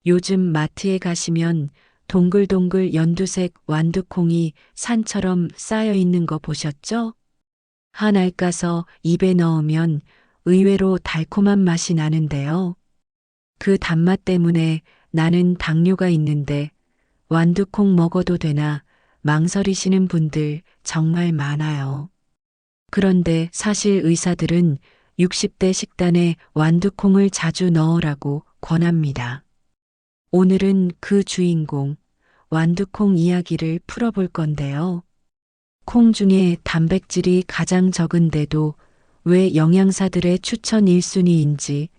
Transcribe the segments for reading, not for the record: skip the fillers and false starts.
요즘 마트에 가시면 동글동글 연두색 완두콩이 산처럼 쌓여 있는 거 보셨죠? 한 알 까서 입에 넣으면 의외로 달콤한 맛이 나는데요. 그 단맛 때문에 나는 당뇨가 있는데 완두콩 먹어도 되나 망설이시는 분들 정말 많아요. 그런데 사실 의사들은 60대 식단에 완두콩을 자주 넣으라고 권합니다. 오늘은 그 주인공, 완두콩 이야기를 풀어볼 건데요. 콩 중에 단백질이 가장 적은데도 왜 영양사들의 추천 1순위인지,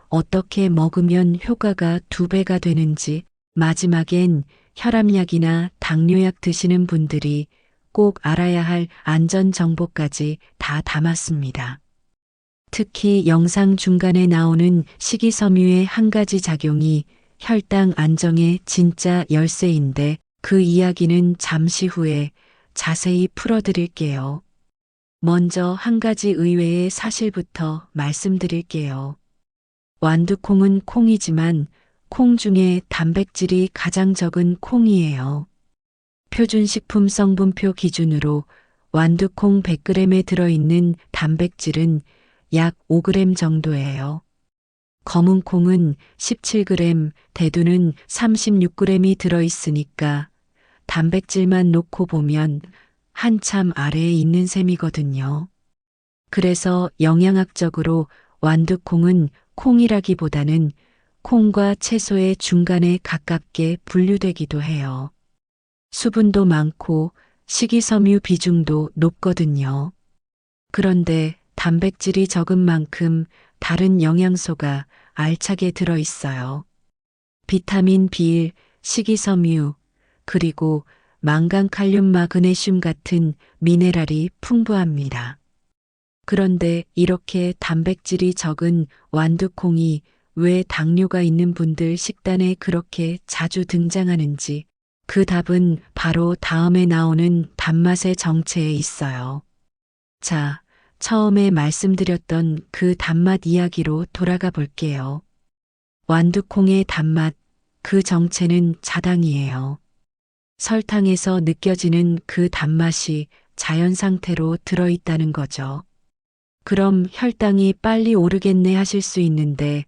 어떻게 먹으면 효과가 2배가 되는지, 마지막엔 혈압약이나 당뇨약 드시는 분들이 꼭 알아야 할 안전 정보까지 다 담았습니다. 특히 영상 중간에 나오는 식이섬유의 한 가지 작용이 혈당 안정의 진짜 열쇠인데 그 이야기는 잠시 후에 자세히 풀어드릴게요. 먼저 한 가지 의외의 사실부터 말씀드릴게요. 완두콩은 콩이지만 콩 중에 단백질이 가장 적은 콩이에요. 표준식품 성분표 기준으로 완두콩 100g에 들어있는 단백질은 약 5g 정도예요. 검은 콩은 17g, 대두는 36g이 들어있으니까 단백질만 놓고 보면 한참 아래에 있는 셈이거든요. 그래서 영양학적으로 완두콩은 콩이라기보다는 콩과 채소의 중간에 가깝게 분류되기도 해요. 수분도 많고 식이섬유 비중도 높거든요. 그런데 단백질이 적은 만큼 다른 영양소가 알차게 들어있어요. 비타민 B1, 식이섬유, 그리고 망간, 칼륨, 마그네슘 같은 미네랄이 풍부합니다. 그런데 이렇게 단백질이 적은 완두콩이 왜 당뇨가 있는 분들 식단에 그렇게 자주 등장하는지, 그 답은 바로 다음에 나오는 단맛의 정체에 있어요. 자, 처음에 말씀드렸던 그 단맛 이야기로 돌아가 볼게요. 완두콩의 단맛, 그 정체는 자당이에요. 설탕에서 느껴지는 그 단맛이 자연 상태로 들어있다는 거죠. 그럼 혈당이 빨리 오르겠네 하실 수 있는데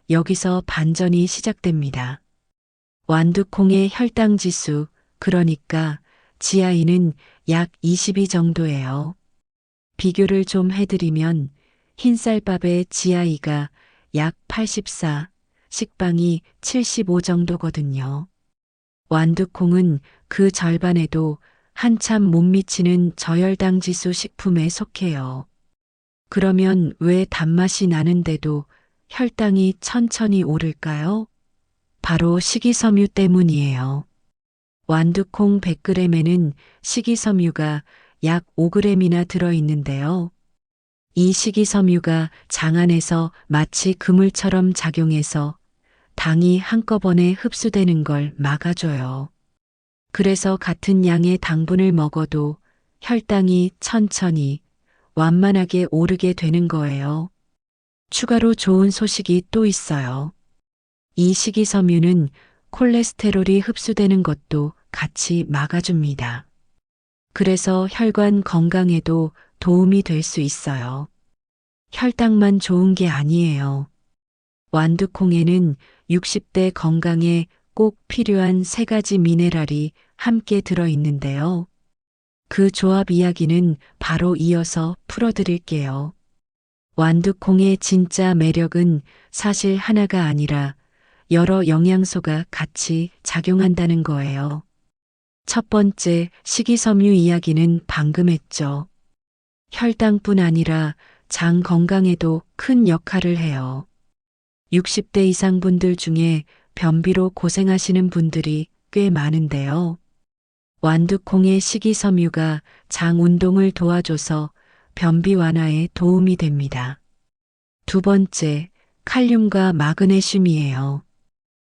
여기서 반전이 시작됩니다. 완두콩의 혈당 지수, 그러니까 GI는 약 22 정도예요. 비교를 좀 해드리면 흰쌀밥의 GI가 약 84, 식빵이 75 정도거든요. 완두콩은 그 절반에도 한참 못 미치는 저혈당 지수 식품에 속해요. 그러면 왜 단맛이 나는데도 혈당이 천천히 오를까요? 바로 식이섬유 때문이에요. 완두콩 100g에는 식이섬유가 약 5g이나 들어있는데요. 이 식이섬유가 장 안에서 마치 그물처럼 작용해서 당이 한꺼번에 흡수되는 걸 막아줘요. 그래서 같은 양의 당분을 먹어도 혈당이 천천히 완만하게 오르게 되는 거예요. 추가로 좋은 소식이 또 있어요. 이 식이섬유는 콜레스테롤이 흡수되는 것도 같이 막아줍니다. 그래서 혈관 건강에도 도움이 될 수 있어요. 혈당만 좋은 게 아니에요. 완두콩에는 60대 건강에 꼭 필요한 3가지 미네랄이 함께 들어있는데요. 그 조합 이야기는 바로 이어서 풀어드릴게요. 완두콩의 진짜 매력은 사실 하나가 아니라 여러 영양소가 같이 작용한다는 거예요. 첫 번째, 식이섬유 이야기는 방금 했죠. 혈당뿐 아니라 장 건강에도 큰 역할을 해요. 60대 이상 분들 중에 변비로 고생하시는 분들이 꽤 많은데요. 완두콩의 식이섬유가 장 운동을 도와줘서 변비 완화에 도움이 됩니다. 두 번째, 칼륨과 마그네슘이에요.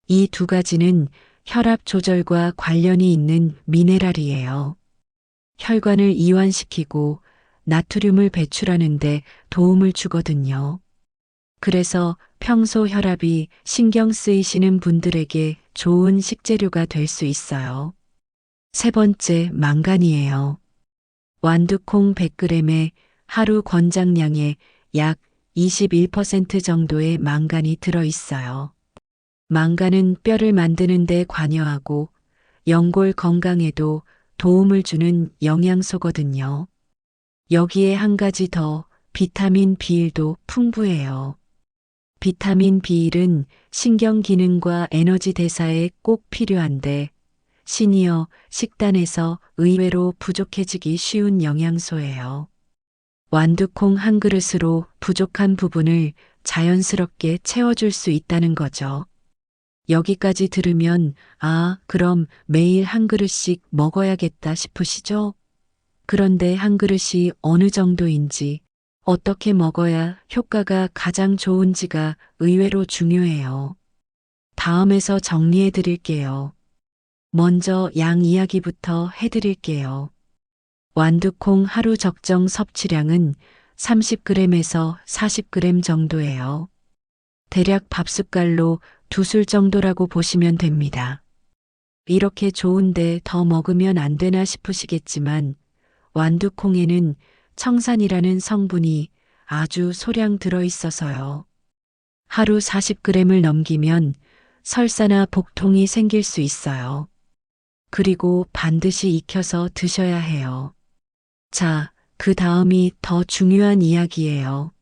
이 2가지는 혈압 조절과 관련이 있는 미네랄이에요. 혈관을 이완시키고 나트륨을 배출하는 데 도움을 주거든요. 그래서 평소 혈압이 신경 쓰이시는 분들에게 좋은 식재료가 될 수 있어요. 세 번째, 망간이에요. 완두콩 100g에 하루 권장량의 약 21% 정도의 망간이 들어 있어요. 망간은 뼈를 만드는 데 관여하고 연골 건강에도 도움을 주는 영양소거든요. 여기에 한 가지 더, 비타민 B1도 풍부해요. 비타민 B1은 신경 기능과 에너지 대사에 꼭 필요한데 시니어 식단에서 의외로 부족해지기 쉬운 영양소예요. 완두콩 한 그릇으로 부족한 부분을 자연스럽게 채워줄 수 있다는 거죠. 여기까지 들으면 그럼 매일 한 그릇씩 먹어야겠다 싶으시죠? 그런데 한 그릇이 어느 정도인지, 어떻게 먹어야 효과가 가장 좋은지가 의외로 중요해요. 다음에서 정리해 드릴게요. 먼저 양 이야기부터 해드릴게요. 완두콩 하루 적정 섭취량은 30g에서 40g 정도예요. 대략 밥숟갈로 2술 정도라고 보시면 됩니다. 이렇게 좋은데 더 먹으면 안 되나 싶으시겠지만 완두콩에는 청산이라는 성분이 아주 소량 들어 있어서요. 하루 40g을 넘기면 설사나 복통이 생길 수 있어요. 그리고 반드시 익혀서 드셔야 해요. 자, 그 다음이 더 중요한 이야기예요.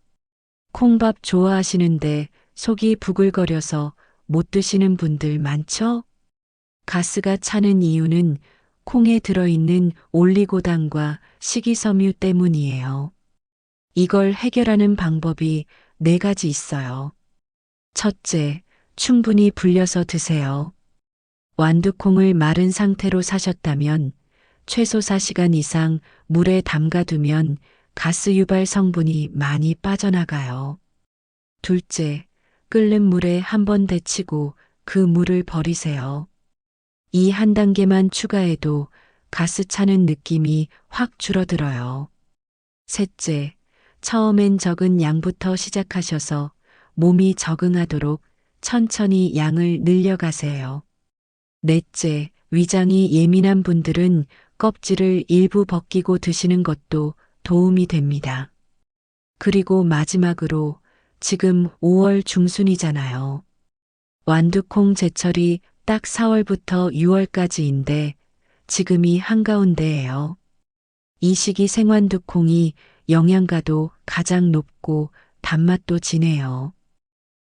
콩밥 좋아하시는데 속이 부글거려서 못 드시는 분들 많죠? 가스가 차는 이유는 콩에 들어있는 올리고당과 식이섬유 때문이에요. 이걸 해결하는 방법이 4가지 있어요. 첫째, 충분히 불려서 드세요. 완두콩을 마른 상태로 사셨다면 최소 4시간 이상 물에 담가두면 가스 유발 성분이 많이 빠져나가요. 둘째, 끓는 물에 한번 데치고 그 물을 버리세요. 이 한 단계만 추가해도 가스 차는 느낌이 확 줄어들어요. 셋째, 처음엔 적은 양부터 시작하셔서 몸이 적응하도록 천천히 양을 늘려가세요. 넷째, 위장이 예민한 분들은 껍질을 일부 벗기고 드시는 것도 도움이 됩니다. 그리고 마지막으로 지금 5월 중순이잖아요. 완두콩 제철이 딱 4월부터 6월까지인데 지금이 한가운데예요. 이 시기 생완두콩이 영양가도 가장 높고 단맛도 진해요.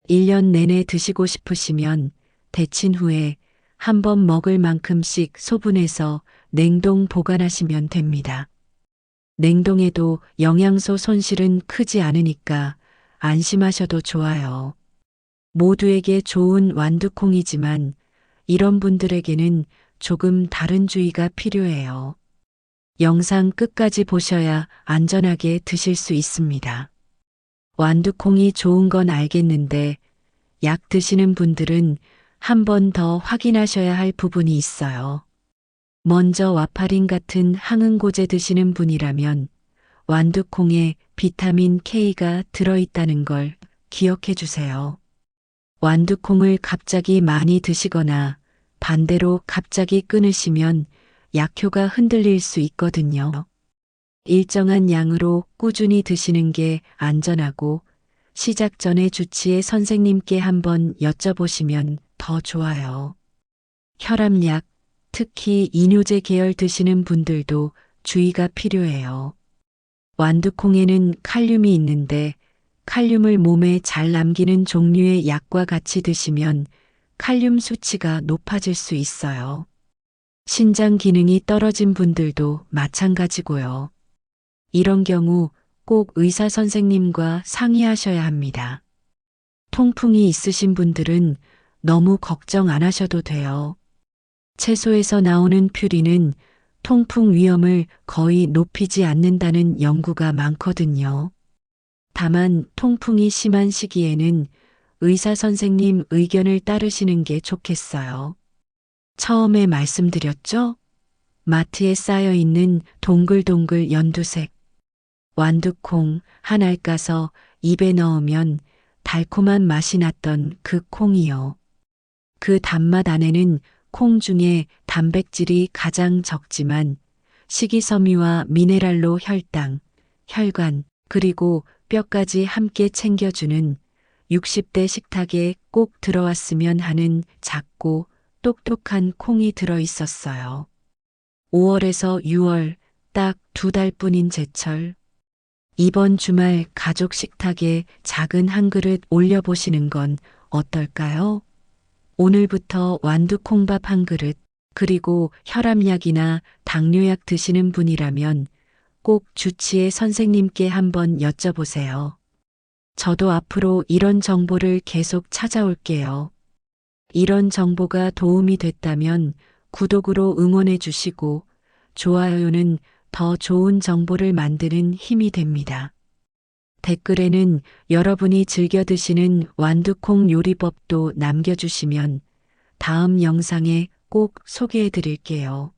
1년 내내 드시고 싶으시면 데친 후에 한번 먹을 만큼씩 소분해서 냉동 보관하시면 됩니다. 냉동에도 영양소 손실은 크지 않으니까 안심하셔도 좋아요. 모두에게 좋은 완두콩이지만 이런 분들에게는 조금 다른 주의가 필요해요. 영상 끝까지 보셔야 안전하게 드실 수 있습니다. 완두콩이 좋은 건 알겠는데 약 드시는 분들은 한 번 더 확인하셔야 할 부분이 있어요. 먼저 와파린 같은 항응고제 드시는 분이라면 완두콩에 비타민 K가 들어있다는 걸 기억해 주세요. 완두콩을 갑자기 많이 드시거나 반대로 갑자기 끊으시면 약효가 흔들릴 수 있거든요. 일정한 양으로 꾸준히 드시는 게 안전하고 시작 전에 주치의 선생님께 한번 여쭤보시면 더 좋아요. 혈압약, 특히 이뇨제 계열 드시는 분들도 주의가 필요해요. 완두콩에는 칼륨이 있는데 칼륨을 몸에 잘 남기는 종류의 약과 같이 드시면 칼륨 수치가 높아질 수 있어요. 신장 기능이 떨어진 분들도 마찬가지고요. 이런 경우 꼭 의사 선생님과 상의하셔야 합니다. 통풍이 있으신 분들은 너무 걱정 안 하셔도 돼요. 채소에서 나오는 퓨리는 통풍 위험을 거의 높이지 않는다는 연구가 많거든요. 다만 통풍이 심한 시기에는 의사 선생님 의견을 따르시는 게 좋겠어요. 처음에 말씀드렸죠? 마트에 쌓여 있는 동글동글 연두색 완두콩 한 알 까서 입에 넣으면 달콤한 맛이 났던 그 콩이요. 그 단맛 안에는 콩 중에 단백질이 가장 적지만 식이섬유와 미네랄로 혈당, 혈관, 그리고 뼈까지 함께 챙겨주는 60대 식탁에 꼭 들어왔으면 하는 작고 똑똑한 콩이 들어 있었어요. 5월에서 6월 딱 2달뿐인 제철. 이번 주말 가족 식탁에 작은 한 그릇 올려보시는 건 어떨까요? 오늘부터 완두콩밥 한 그릇, 그리고 혈압약이나 당뇨약 드시는 분이라면 꼭 주치의 선생님께 한번 여쭤보세요. 저도 앞으로 이런 정보를 계속 찾아올게요. 이런 정보가 도움이 됐다면 구독으로 응원해 주시고 좋아요는 더 좋은 정보를 만드는 힘이 됩니다. 댓글에는 여러분이 즐겨 드시는 완두콩 요리법도 남겨주시면 다음 영상에 꼭 소개해 드릴게요.